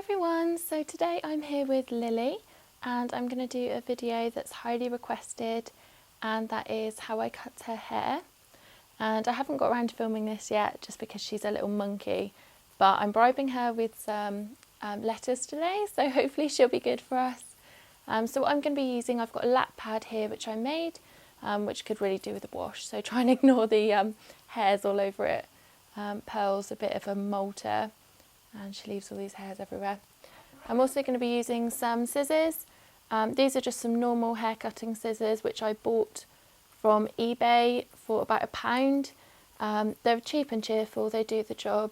everyone, so today I'm here with Lily and I'm going to do a video that's highly requested, and that is how I cut her hair. And I haven't got around to filming this yet just because she's a little monkey, but I'm bribing her with some lettuce today, so hopefully she'll be good for us. So what I'm going to be using, I've got a lap pad here which I made, which could really do with a wash, so try and ignore the hairs all over it. Pearl's a bit of a moulter and she leaves all these hairs everywhere. I'm also going to be using some scissors. These are just some normal hair cutting scissors which I bought from eBay for about £1. They're cheap and cheerful, they do the job.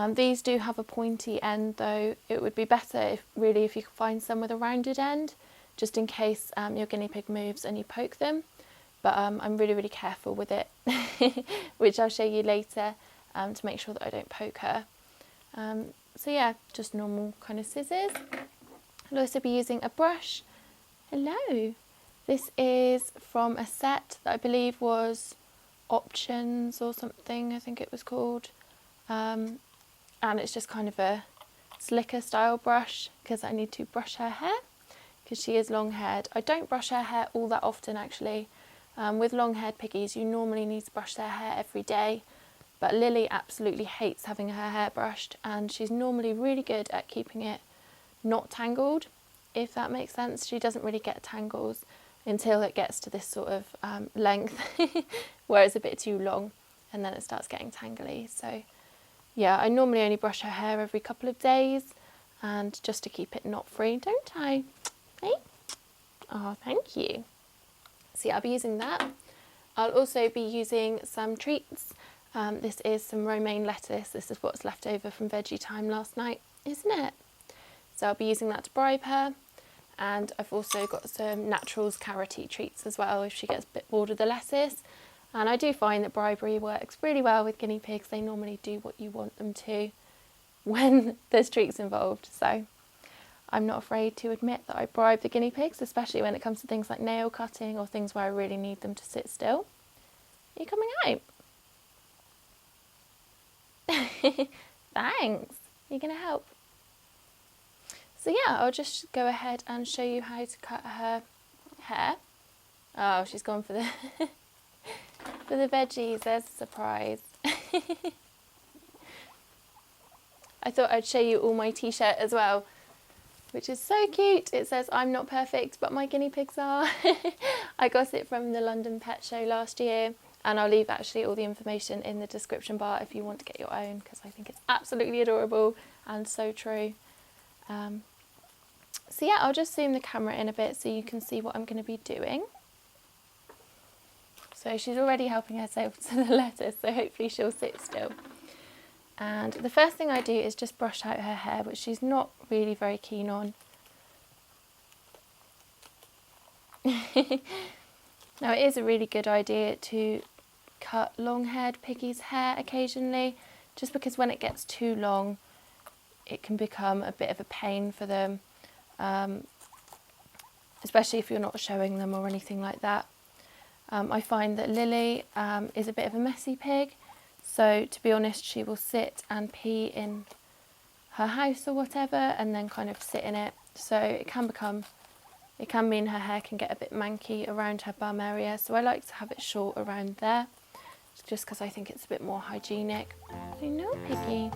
These do have a pointy end though. It would be better if you could find some with a rounded end, just in case your guinea pig moves and you poke them. But I'm really careful with it, which I'll show you later, to make sure that I don't poke her. So yeah, just normal kind of scissors. I'll also be using a brush. Hello! This is from a set that I believe was Options or something, I think it was called. And it's just kind of a slicker style brush because I need to brush her hair because she is long haired. I don't brush her hair all that often actually. With long haired piggies you normally need to brush their hair every day. But Lily absolutely hates having her hair brushed, and she's normally really good at keeping it not tangled, if that makes sense. She doesn't really get tangles until it gets to this sort of length where it's a bit too long and then it starts getting tangly. So yeah, I normally only brush her hair every couple of days, and just to keep it knot free, don't I? Hey? Oh, thank you. So yeah, I'll be using that. I'll also be using some treats. This is some romaine lettuce. This is what's left over from veggie time last night, isn't it? So I'll be using that to bribe her. And I've also got some Naturals carroty treats as well if she gets a bit bored of the lettuce. And I do find that bribery works really well with guinea pigs. They normally do what you want them to when there's treats involved. So I'm not afraid to admit that I bribe the guinea pigs, especially when it comes to things like nail cutting or things where I really need them to sit still. Are you coming out? Thanks. You're going to help. So yeah, I'll just go ahead and show you how to cut her hair. Oh, she's gone for the for the veggies. There's a surprise. I thought I'd show you all my t-shirt as well, which is so cute. It says I'm not perfect, but my guinea pigs are. I got it from the London Pet Show last year. And I'll leave actually all the information in the description bar if you want to get your own, because I think it's absolutely adorable and so true. So yeah, I'll just zoom the camera in a bit so you can see what I'm going to be doing. So she's already helping herself to the lettuce, so hopefully she'll sit still. And the first thing I do is just brush out her hair, which she's not really very keen on. Now it is a really good idea to cut long-haired piggies' hair occasionally, just because when it gets too long it can become a bit of a pain for them, especially if you're not showing them or anything like that. I find that Lily is a bit of a messy pig, so to be honest she will sit and pee in her house or whatever and then kind of sit in it, so it can mean her hair can get a bit manky around her bum area, so I like to have it short around there, just because I think it's a bit more hygienic. I know, Piggy.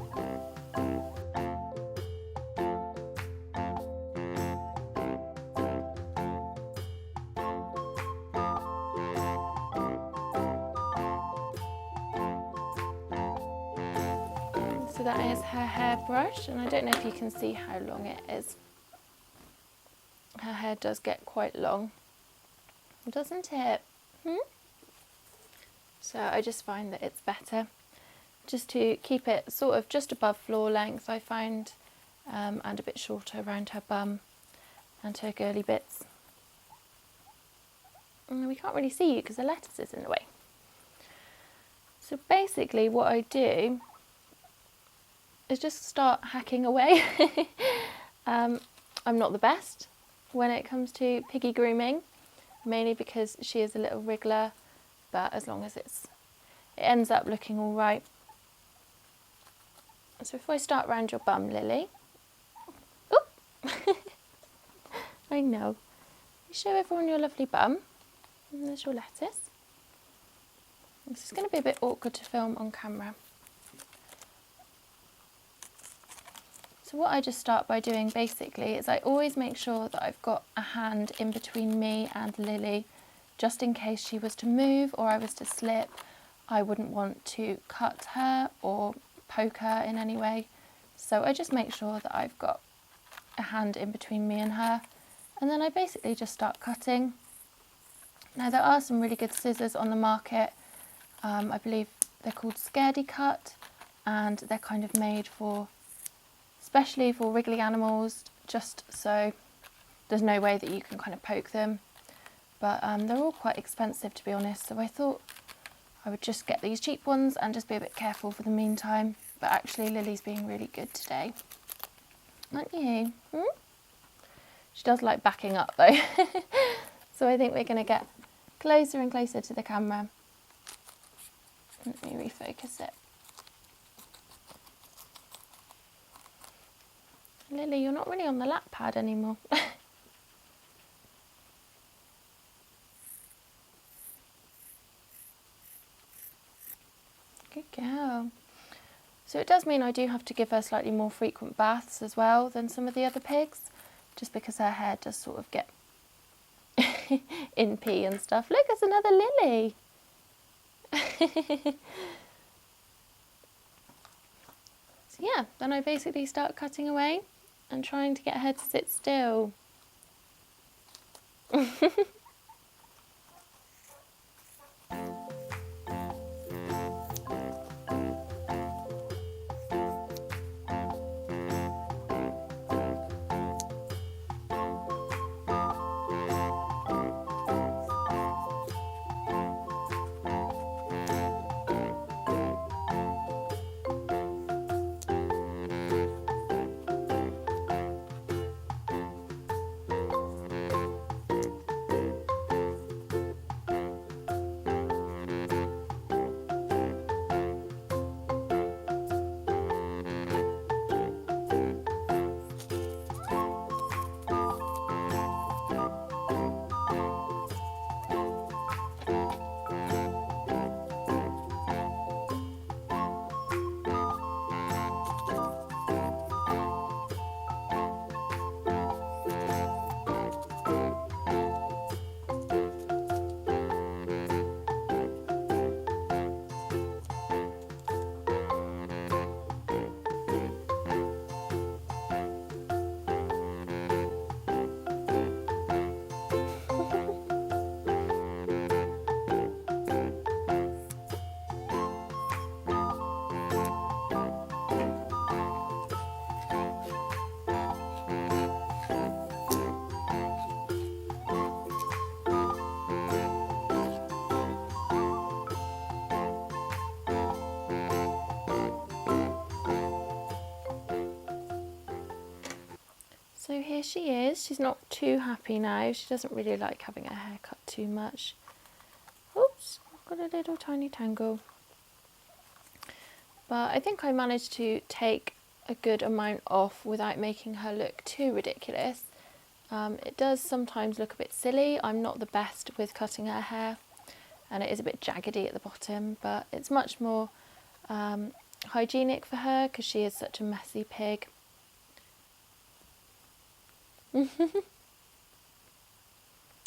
So that is her hairbrush, and I don't know if you can see how long it is. Her hair does get quite long, doesn't it? So I just find that it's better just to keep it sort of just above floor length, I find, and a bit shorter around her bum and her girly bits. And we can't really see you because the lettuce is in the way. So basically what I do is just start hacking away. I'm not the best when it comes to piggy grooming, mainly because she is a little wriggler, but as long as it ends up looking all right. So if I start round your bum, Lily, I know. You show everyone your lovely bum. And there's your lettuce. This is going to be a bit awkward to film on camera. So what I just start by doing basically is I always make sure that I've got a hand in between me and Lily, just in case she was to move or I was to slip. I wouldn't want to cut her or poke her in any way. So I just make sure that I've got a hand in between me and her. And then I basically just start cutting. Now there are some really good scissors on the market. I believe they're called Scaredy Cut, and they're kind of made for, especially for wriggly animals, just so there's no way that you can kind of poke them. But they're all quite expensive, to be honest, so I thought I would just get these cheap ones and just be a bit careful for the meantime. But actually Lily's being really good today, aren't you? She does like backing up though. So I think we're going to get closer and closer to the camera. Let me refocus it. Lily, you're not really on the lap pad anymore. Good girl. So it does mean I do have to give her slightly more frequent baths as well than some of the other pigs, just because her hair does sort of get in pee and stuff. Look, there's another Lily. So yeah, then I basically start cutting away and trying to get her to sit still. So here she is. She's not too happy now. She doesn't really like having her hair cut too much. Oops, got a little tiny tangle. But I think I managed to take a good amount off without making her look too ridiculous. It does sometimes look a bit silly. I'm not the best with cutting her hair, and it is a bit jaggedy at the bottom, but it's much more hygienic for her because she is such a messy pig. And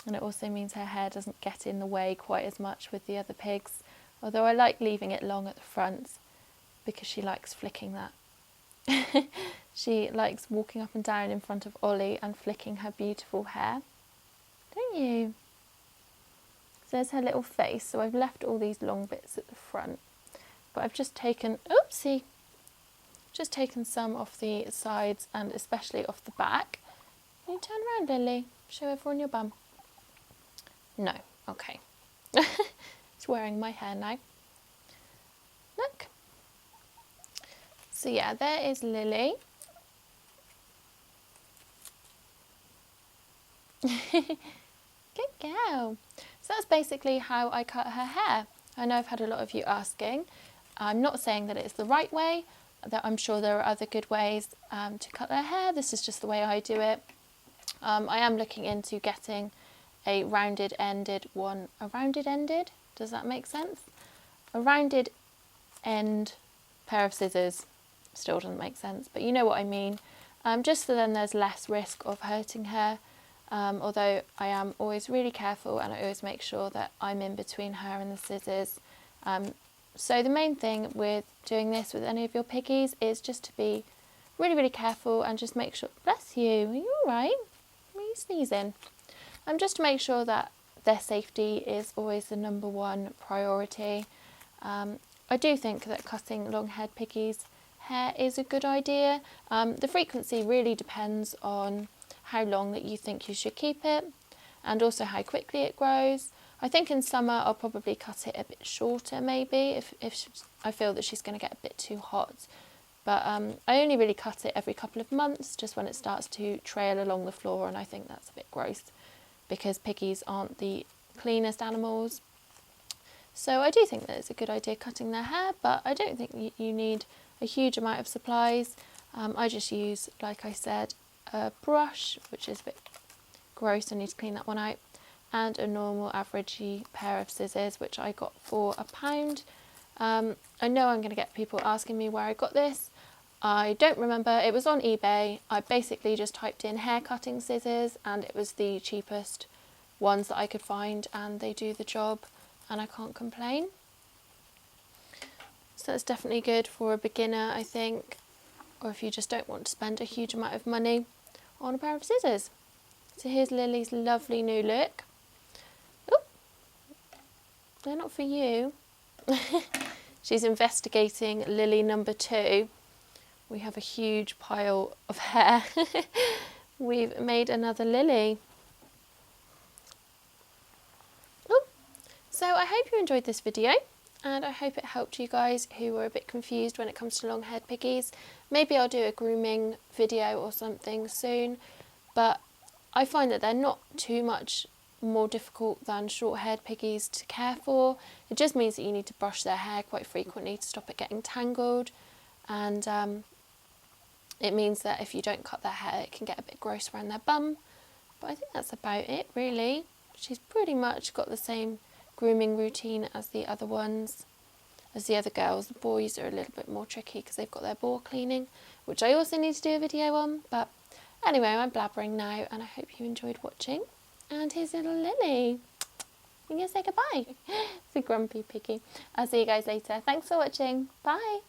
it also means her hair doesn't get in the way quite as much with the other pigs, although I like leaving it long at the front because she likes flicking that. She likes walking up and down in front of Ollie and flicking her beautiful hair, don't you? So there's her little face. So I've left all these long bits at the front, but I've just taken, oopsie, just taken some off the sides and especially off the back. Can you turn around, Lily? Show everyone your bum. No, okay. It's wearing my hair now. Look. So yeah, there is Lily. Good girl. So that's basically how I cut her hair. I know I've had a lot of you asking. I'm not saying that it's the right way, I'm sure there are other good ways to cut their hair. This is just the way I do it. I am looking into getting a rounded ended one. A rounded ended? Does that make sense? A rounded end pair of scissors. Still doesn't make sense, but you know what I mean. Just so then there's less risk of hurting her. Although I am always really careful and I always make sure that I'm in between her and the scissors. So the main thing with doing this with any of your piggies is just to be really, really careful and just make sure, bless you, are you alright? Are you sneezing? Just to make sure that their safety is always the number one priority. I do think that cutting long-haired piggies' hair is a good idea. The frequency really depends on how long that you think you should keep it and also how quickly it grows. I think in summer I'll probably cut it a bit shorter maybe if I feel that she's going to get a bit too hot. But I only really cut it every couple of months, just when it starts to trail along the floor, and I think that's a bit gross because piggies aren't the cleanest animals. So I do think that it's a good idea cutting their hair, but I don't think you need a huge amount of supplies. I just use, like I said, a brush, which is a bit gross, I need to clean that one out, and a normal averagey pair of scissors, which I got for £1. I know I'm going to get people asking me where I got this. I don't remember. It was on eBay. I basically just typed in hair cutting scissors and it was the cheapest ones that I could find, and they do the job and I can't complain. So it's definitely good for a beginner, I think, or if you just don't want to spend a huge amount of money on a pair of scissors. So here's Lily's lovely new look. Oh, they're not for you. She's investigating Lily number 2. We have a huge pile of hair. We've made another Lily. Oh, so I hope you enjoyed this video, and I hope it helped you guys who were a bit confused when it comes to long-haired piggies. Maybe I'll do a grooming video or something soon, but I find that they're not too much more difficult than short-haired piggies to care for. It just means that you need to brush their hair quite frequently to stop it getting tangled, and it means that if you don't cut their hair it can get a bit gross around their bum. But I think that's about it really. She's pretty much got the same grooming routine as the other ones, as the other girls. The boys are a little bit more tricky because they've got their bore cleaning, which I also need to do a video on. But anyway, I'm blabbering now and I hope you enjoyed watching. And here's little Lily. You gonna say goodbye? It's a grumpy piggy. I'll see you guys later. Thanks for watching. Bye.